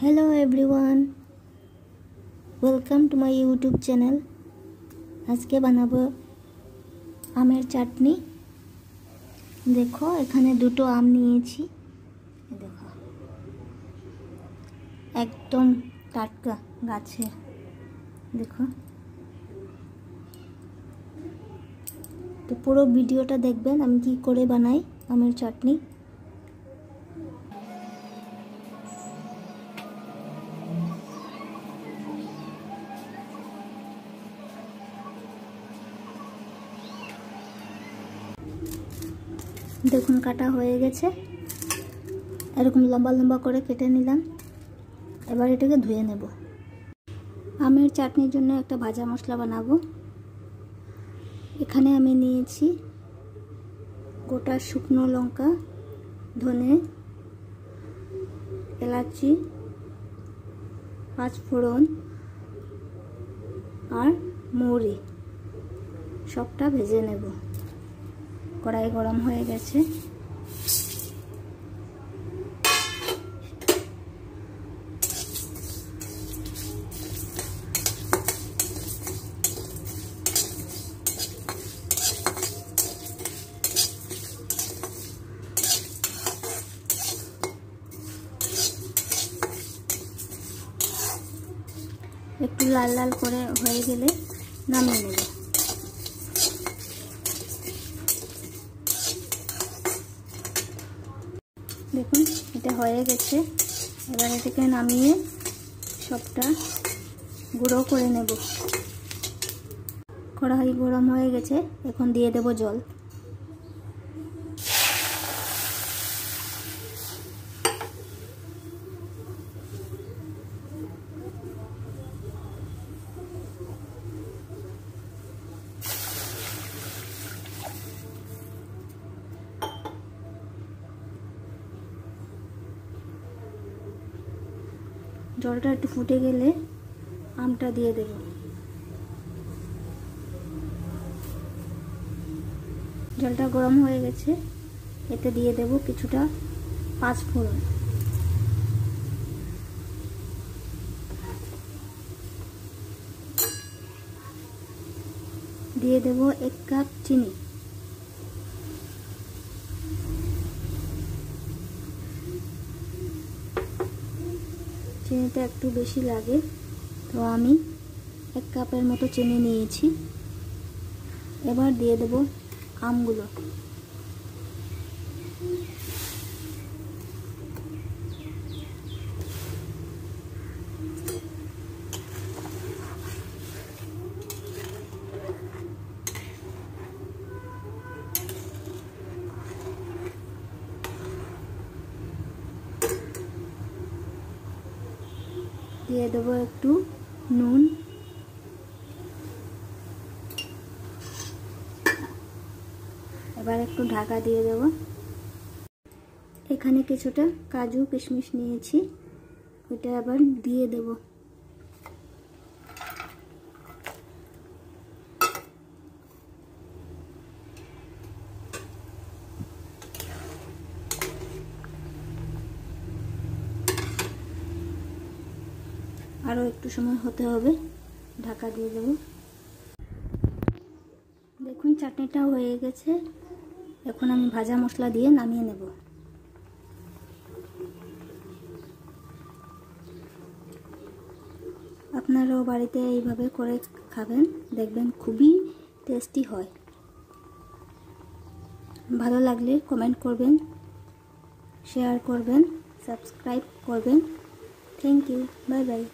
Hello everyone, welcome to my YouTube channel. आज के बनाबो आमेर चाटनी। देखो एखाने दुटो आम निয়েছি। देखो एकदम टाटका गाছের। देखो तो পুরো ভিডিওটা দেখবেন আমি কি করে বানাই আমের চাটনি। দেখুন কাটা হয়ে গেছে, এরকম লম্বা লম্বা করে কেটে নিলাম। এবার এটাকে ধুয়ে নেব। আমের চাটনির জন্য একটা ভাজা মশলা বানাবো। এখানে আমি নিয়েছি গোটা শুকনো লঙ্কা, ধনে, এলাচি, পাঁচফোড়ন আর মৌরি, সবটা ভেজে নেব। কড়াই গরম হয়ে গেছে, একটু লাল লাল করে হয়ে গেলে নামিয়ে নেব। দেখুন এটা হয়ে গেছে। এবার এটাকে নামিয়ে সবটা গুঁড়ো করে নেব। কড়াই গরম হয়ে গেছে, এখন দিয়ে দেব জল। জলটা একটু ফুটে গেলে আমটা দিয়ে দেব। জলটা গরম হয়ে গেছে, এতে দিয়ে দেব কিছুটা পাঁচফোড়ন, দিয়ে দেব 1 কাপ চিনি, চিনিটা একটু বেশি লাগে তো আমি 1 কাপের মতো চিনি নিয়েছি। এবার দিয়ে দেব আমগুলো। দিয়ে দেব একটু নুন, এবার একটু ঢাকা দিয়ে দেব। এখানে কিছুটা কাজু কিশমিশ নিয়েছি, ওটা আবার দিয়ে দেব। আরও একটু সময় হতে হবে, ঢাকা দিয়ে দেব। দেখুন চাটনিটা হয়ে গেছে, এখন আমি ভাজা মশলা দিয়ে নামিয়ে নেব। আপনারাও বাড়িতে এইভাবে করে খাবেন, দেখবেন খুবই টেস্টি হয়। ভালো লাগলে কমেন্ট করবেন, শেয়ার করবেন, সাবস্ক্রাইব করবেন। Thank you, bye by.